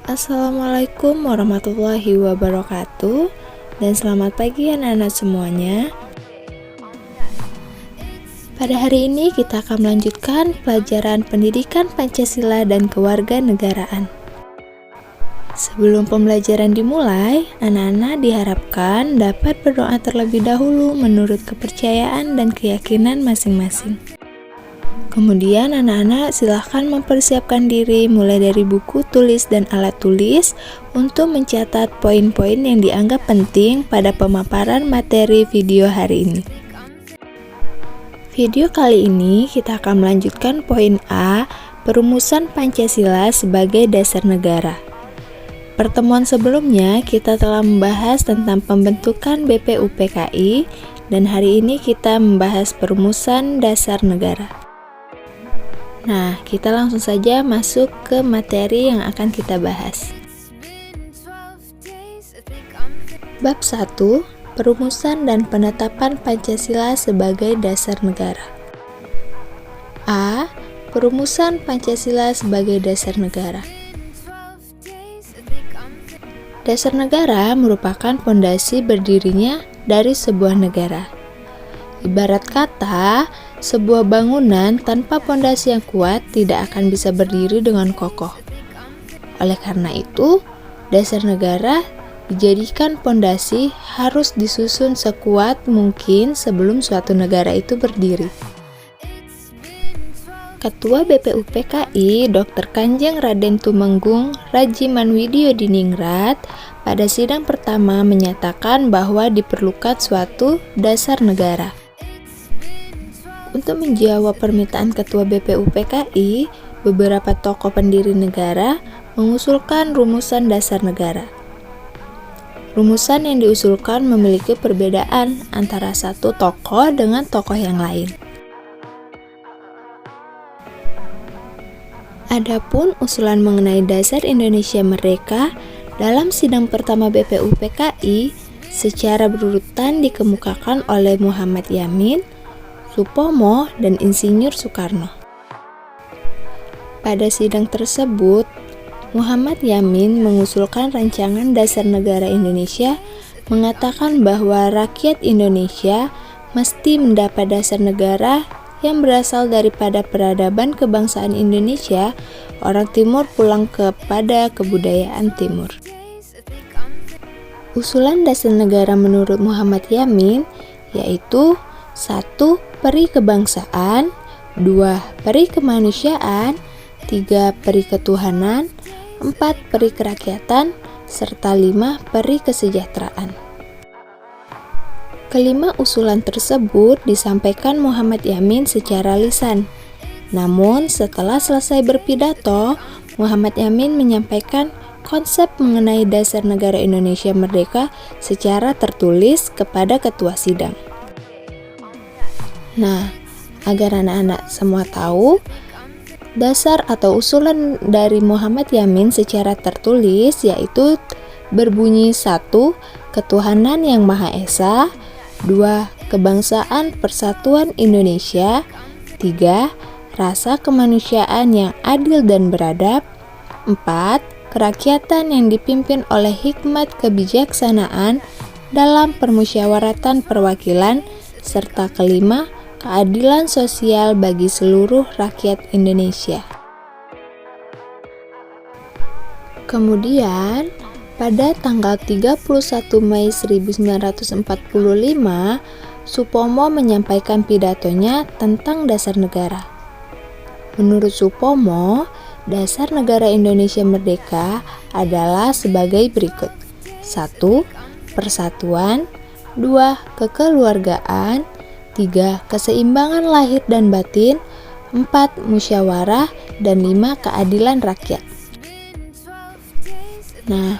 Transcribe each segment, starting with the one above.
Assalamualaikum warahmatullahi wabarakatuh. Dan selamat pagi anak-anak semuanya. Pada hari ini kita akan melanjutkan pelajaran pendidikan Pancasila dan kewarganegaraan. Sebelum pembelajaran dimulai, anak-anak diharapkan dapat berdoa terlebih dahulu menurut kepercayaan dan keyakinan masing-masing. Kemudian anak-anak silahkan mempersiapkan diri mulai dari buku tulis dan alat tulis untuk mencatat poin-poin yang dianggap penting pada pemaparan materi video hari ini. Video kali ini kita akan melanjutkan poin A, perumusan Pancasila sebagai dasar negara. Pertemuan sebelumnya kita telah membahas tentang pembentukan BPUPKI dan hari ini kita membahas perumusan dasar negara. Nah, kita langsung saja masuk ke materi yang akan kita bahas. Bab 1, perumusan dan penetapan Pancasila sebagai dasar negara. A. Perumusan Pancasila sebagai dasar negara. Dasar negara merupakan fondasi berdirinya dari sebuah negara. Ibarat kata, sebuah bangunan tanpa fondasi yang kuat tidak akan bisa berdiri dengan kokoh. Oleh karena itu, dasar negara dijadikan fondasi harus disusun sekuat mungkin sebelum suatu negara itu berdiri. Ketua BPUPKI Dr. Kanjeng Raden Tumenggung Raji Manwidyodiningrat pada sidang pertama menyatakan bahwa diperlukan suatu dasar negara. Untuk menjawab permintaan Ketua BPUPKI, beberapa tokoh pendiri negara mengusulkan rumusan dasar negara. Rumusan yang diusulkan memiliki perbedaan antara satu tokoh dengan tokoh yang lain. Adapun usulan mengenai dasar Indonesia Merdeka dalam sidang pertama BPUPKI secara berurutan dikemukakan oleh Muhammad Yamin, Supomo, dan Insinyur Soekarno. Pada sidang tersebut, Muhammad Yamin mengusulkan rancangan dasar negara Indonesia mengatakan bahwa rakyat Indonesia mesti mendapat dasar negara yang berasal daripada peradaban kebangsaan Indonesia, orang Timur pulang kepada kebudayaan Timur. Usulan dasar negara menurut Muhammad Yamin yaitu 1. Peri kebangsaan, 2. Peri kemanusiaan, 3. Peri ketuhanan, 4. Peri kerakyatan, serta 5. Peri kesejahteraan. Kelima usulan tersebut disampaikan Muhammad Yamin secara lisan. Namun setelah selesai berpidato, Muhammad Yamin menyampaikan konsep mengenai dasar negara Indonesia Merdeka secara tertulis kepada ketua sidang. Nah, agar anak-anak semua tahu, dasar atau usulan dari Muhammad Yamin secara tertulis yaitu berbunyi 1. Ketuhanan yang Maha Esa, 2. Kebangsaan Persatuan Indonesia, 3. Rasa kemanusiaan yang adil dan beradab, 4. Kerakyatan yang dipimpin oleh hikmat kebijaksanaan dalam permusyawaratan perwakilan, serta 5. Keadilan sosial bagi seluruh rakyat Indonesia. Kemudian, pada tanggal 31 Mei 1945, Supomo menyampaikan pidatonya tentang dasar negara. Menurut Supomo, dasar negara Indonesia Merdeka adalah sebagai berikut. 1. Persatuan, 2. Kekeluargaan, 3. Keseimbangan lahir dan batin, 4. Musyawarah, dan 5. Keadilan rakyat. Nah,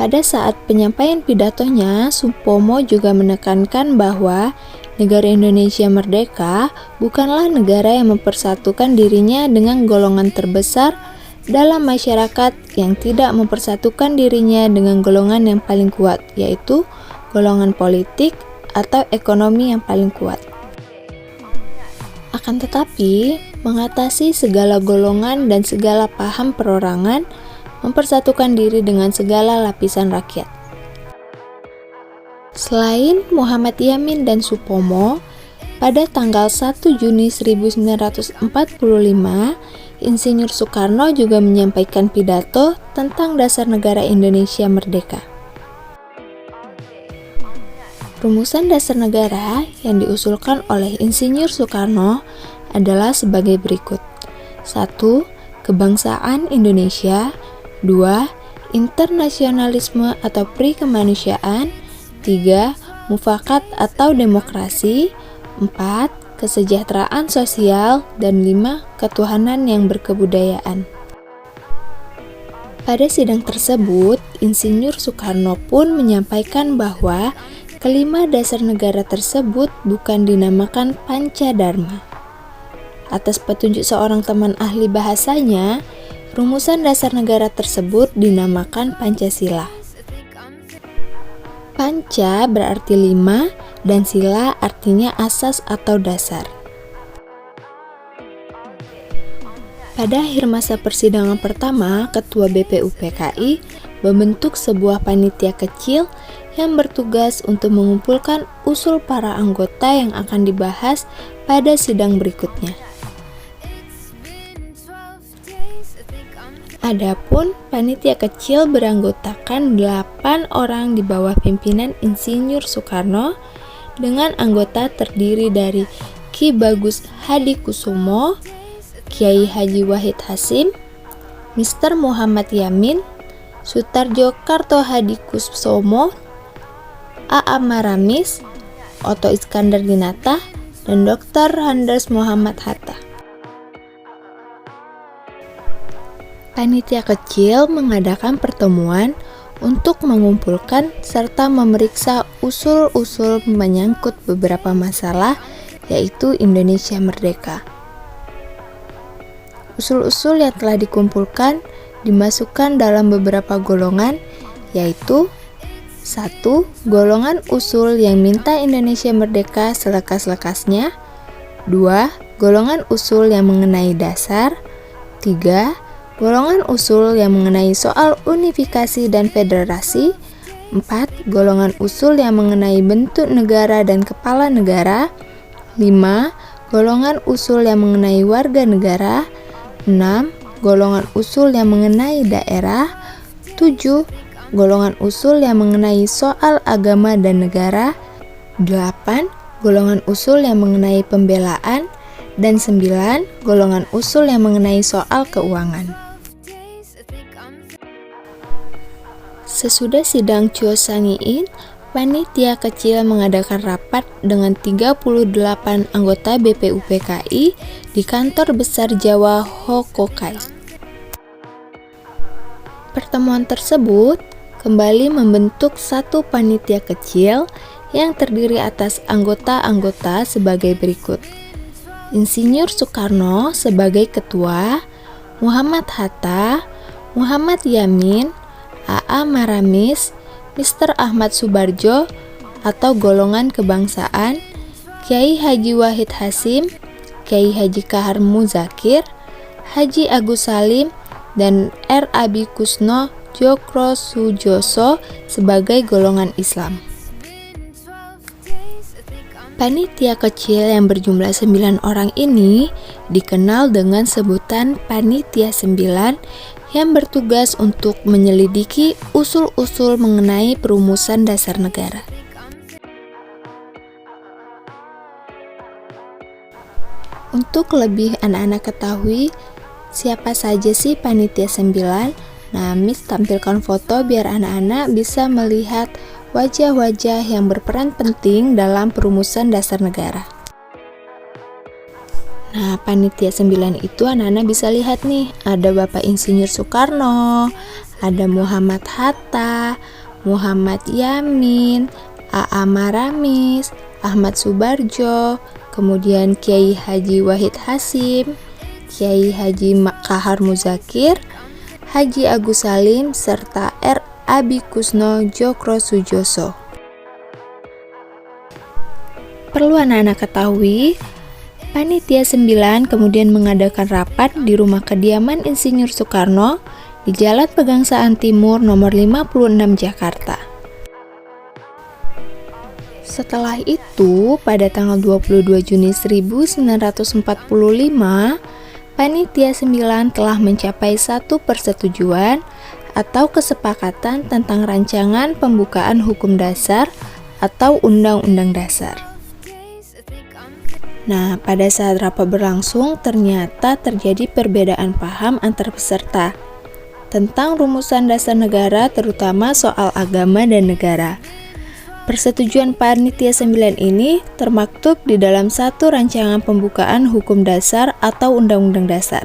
pada saat penyampaian pidatonya, Supomo juga menekankan bahwa negara Indonesia Merdeka bukanlah negara yang mempersatukan dirinya dengan golongan terbesar dalam masyarakat yang tidak mempersatukan dirinya dengan golongan yang paling kuat, yaitu golongan politik atau ekonomi yang paling kuat. Akan tetapi, mengatasi segala golongan dan segala paham perorangan mempersatukan diri dengan segala lapisan rakyat. Selain Muhammad Yamin dan Supomo, pada tanggal 1 Juni 1945, Insinyur Soekarno juga menyampaikan pidato tentang dasar negara Indonesia merdeka. Rumusan dasar negara yang diusulkan oleh Insinyur Soekarno adalah sebagai berikut. 1. Kebangsaan Indonesia. 2. Internasionalisme atau pri-kemanusiaan. 3. Mufakat atau demokrasi. 4. Kesejahteraan sosial. Dan 5. Ketuhanan yang berkebudayaan. Pada sidang tersebut, Insinyur Soekarno pun menyampaikan bahwa kelima dasar negara tersebut bukan dinamakan Pancadharma. Atas petunjuk seorang teman ahli bahasanya, rumusan dasar negara tersebut dinamakan Pancasila. Panca berarti 5 dan sila artinya asas atau dasar. Pada akhir masa persidangan pertama, Ketua BPUPKI membentuk sebuah panitia kecil yang bertugas untuk mengumpulkan usul para anggota yang akan dibahas pada sidang berikutnya. Adapun panitia kecil beranggotakan 8 orang di bawah pimpinan Insinyur Soekarno dengan anggota terdiri dari Ki Bagus Hadikusumo, Kiai Haji Wahid Hasyim, Mr. Muhammad Yamin, Sutarjo Kartohadikusumo, A.A. Maramis, Otto Iskandar Dinata, dan Dr. Handes Muhammad Hatta. Panitia kecil mengadakan pertemuan untuk mengumpulkan serta memeriksa usul-usul menyangkut beberapa masalah, yaitu Indonesia merdeka. Usul-usul yang telah dikumpulkan dimasukkan dalam beberapa golongan, yaitu 1. Golongan usul yang minta Indonesia merdeka selekas-lekasnya. 2. Golongan usul yang mengenai dasar. 3. Golongan usul yang mengenai soal unifikasi dan federasi. 4. Golongan usul yang mengenai bentuk negara dan kepala negara. 5. Golongan usul yang mengenai warga negara. 6. Golongan usul yang mengenai daerah. 7. Golongan usul yang mengenai soal agama dan negara. 8. Golongan usul yang mengenai pembelaan. Dan 9. Golongan usul yang mengenai soal keuangan. Sesudah sidang Chio Sangiin, panitia kecil mengadakan rapat dengan 38 anggota BPUPKI di Kantor Besar Jawa Hokokai. Pertemuan tersebut kembali membentuk satu panitia kecil yang terdiri atas anggota-anggota sebagai berikut. Insinyur Soekarno sebagai ketua, Muhammad Hatta, Muhammad Yamin, A.A. Maramis, Mr. Ahmad Subarjo atau golongan kebangsaan, Kiai Haji Wahid Hasyim, Kiai Haji Kahar Muzakir, Haji Agus Salim, dan R. Abi Kusno Djokrosujoso sebagai golongan Islam. Panitia kecil yang berjumlah 9 orang ini dikenal dengan sebutan Panitia 9 yang bertugas untuk menyelidiki usul-usul mengenai perumusan dasar negara. Untuk lebih anak-anak ketahui siapa saja sih Panitia 9, nah Miss tampilkan foto biar anak-anak bisa melihat wajah-wajah yang berperan penting dalam perumusan dasar negara. Nah, Panitia 9 itu anak-anak bisa lihat nih, ada Bapak Insinyur Soekarno, ada Muhammad Hatta, Muhammad Yamin, A.A. Maramis, Ahmad Subarjo, kemudian Kiai Haji Wahid Hasyim, Kiai Haji Kahar Muzakir, Haji Agus Salim, serta R. Abi Kusno Djokrosujoso. Perlu anak-anak ketahui, Panitia 9 kemudian mengadakan rapat di rumah kediaman Insinyur Soekarno di Jalan Pegangsaan Timur nomor 56 Jakarta. Setelah itu, pada tanggal 22 Juni 1945, Panitia 9 telah mencapai satu persetujuan atau kesepakatan tentang rancangan pembukaan hukum dasar atau Undang-Undang Dasar. Nah, pada saat rapat berlangsung, ternyata terjadi perbedaan paham antar peserta tentang rumusan dasar negara, terutama soal agama dan negara. Persetujuan Panitia 9 ini termaktub di dalam satu rancangan pembukaan hukum dasar atau Undang-Undang Dasar.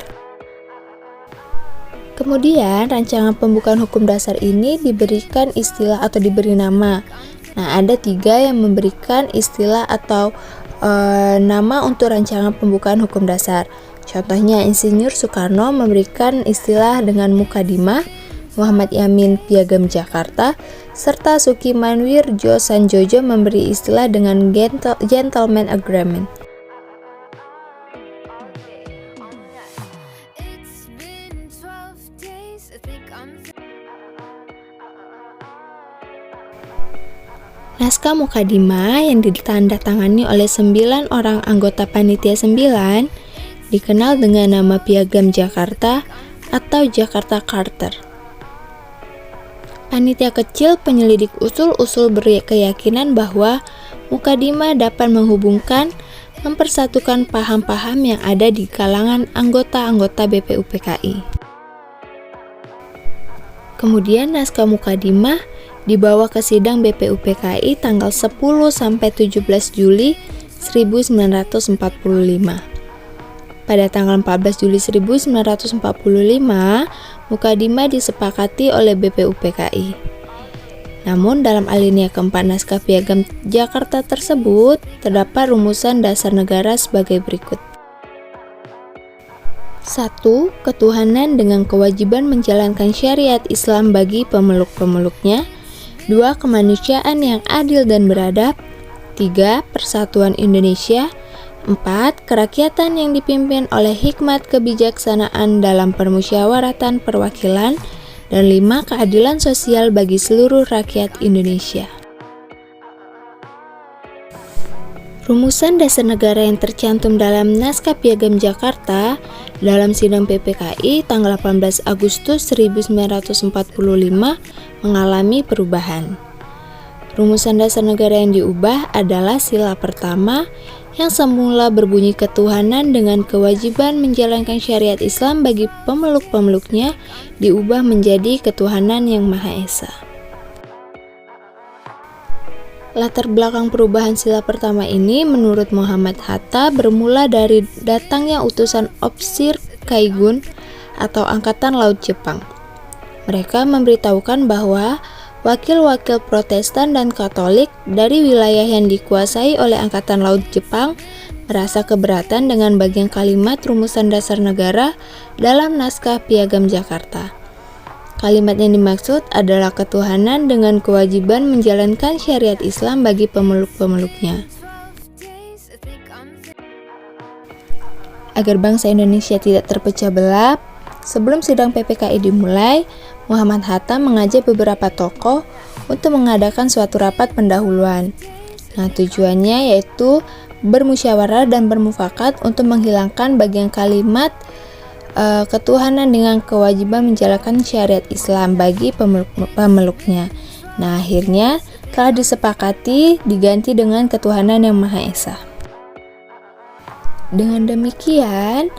Kemudian, rancangan pembukaan hukum dasar ini diberikan istilah atau diberi nama. Nah, ada 3 yang memberikan istilah atau nama untuk rancangan pembukaan hukum dasar. Contohnya, Insinyur Soekarno memberikan istilah dengan Mukadimah, Muhammad Yamin Piagam Jakarta, serta Suki Manwirjo Sanjojo memberi istilah dengan Gentleman Agreement. Naskah Mukadimah yang ditandatangani oleh 9 orang anggota Panitia 9 dikenal dengan nama Piagam Jakarta atau Jakarta Charter. Panitia kecil penyelidik usul-usul berkeyakinan bahwa Mukadimah dapat menghubungkan, mempersatukan paham-paham yang ada di kalangan anggota-anggota BPUPKI. Kemudian naskah Mukadimah dibawa ke sidang BPUPKI tanggal 10 sampai 17 Juli 1945. Pada tanggal 14 Juli 1945, Mukadimah disepakati oleh BPUPKI. Namun dalam alinea keempat naskah Piagam Jakarta tersebut terdapat rumusan dasar negara sebagai berikut. 1. Ketuhanan dengan kewajiban menjalankan syariat Islam bagi pemeluk-pemeluknya. 2. Kemanusiaan yang adil dan beradab. 3. Persatuan Indonesia. 4. Kerakyatan yang dipimpin oleh hikmat kebijaksanaan dalam permusyawaratan perwakilan. Dan 5. Keadilan sosial bagi seluruh rakyat Indonesia. Rumusan dasar negara yang tercantum dalam naskah Piagam Jakarta dalam sidang PPKI tanggal 18 Agustus 1945 mengalami perubahan. Rumusan dasar negara yang diubah adalah sila pertama yang semula berbunyi ketuhanan dengan kewajiban menjalankan syariat Islam bagi pemeluk-pemeluknya diubah menjadi ketuhanan yang Maha Esa. Latar belakang perubahan sila pertama ini menurut Muhammad Hatta bermula dari datangnya utusan Opsir Kaigun atau Angkatan Laut Jepang. Mereka memberitahukan bahwa wakil-wakil Protestan dan Katolik dari wilayah yang dikuasai oleh Angkatan Laut Jepang merasa keberatan dengan bagian kalimat rumusan dasar negara dalam naskah Piagam Jakarta. Kalimat yang dimaksud adalah ketuhanan dengan kewajiban menjalankan syariat Islam bagi pemeluk-pemeluknya. Agar bangsa Indonesia tidak terpecah belah, sebelum sidang PPKI dimulai, Muhammad Hatta mengajak beberapa tokoh untuk mengadakan suatu rapat pendahuluan. Nah, tujuannya yaitu bermusyawarah dan bermufakat untuk menghilangkan bagian kalimat ketuhanan dengan kewajiban menjalankan syariat Islam bagi pemeluknya. Nah, akhirnya telah disepakati diganti dengan ketuhanan yang Maha Esa. Dengan demikian,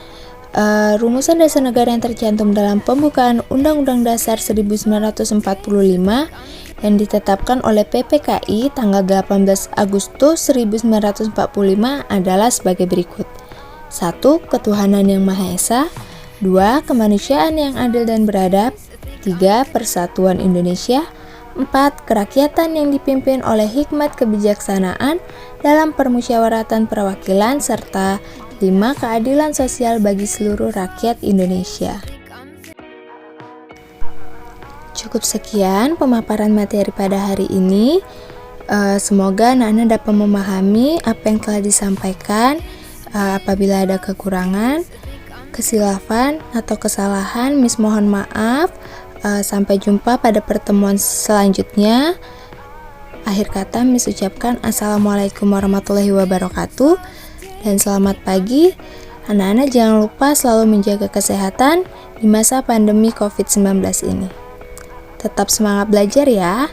rumusan dasar negara yang tercantum dalam pembukaan Undang-Undang Dasar 1945 yang ditetapkan oleh PPKI tanggal 18 Agustus 1945 adalah sebagai berikut. 1. Ketuhanan yang Maha Esa. 2. Kemanusiaan yang adil dan beradab. 3. Persatuan Indonesia. 4. Kerakyatan yang dipimpin oleh hikmat kebijaksanaan dalam permusyawaratan perwakilan, serta 5. Keadilan sosial bagi seluruh rakyat Indonesia. Cukup sekian pemaparan materi pada hari ini. Semoga anak-anak dapat memahami apa yang telah disampaikan. Apabila ada kekurangan, kesilafan atau kesalahan, Miss mohon maaf. Sampai jumpa pada pertemuan selanjutnya. Akhir kata Miss ucapkan Assalamualaikum warahmatullahi wabarakatuh dan selamat pagi. Anak-anak jangan lupa selalu menjaga kesehatan di masa pandemi COVID-19 ini. Tetap semangat belajar ya.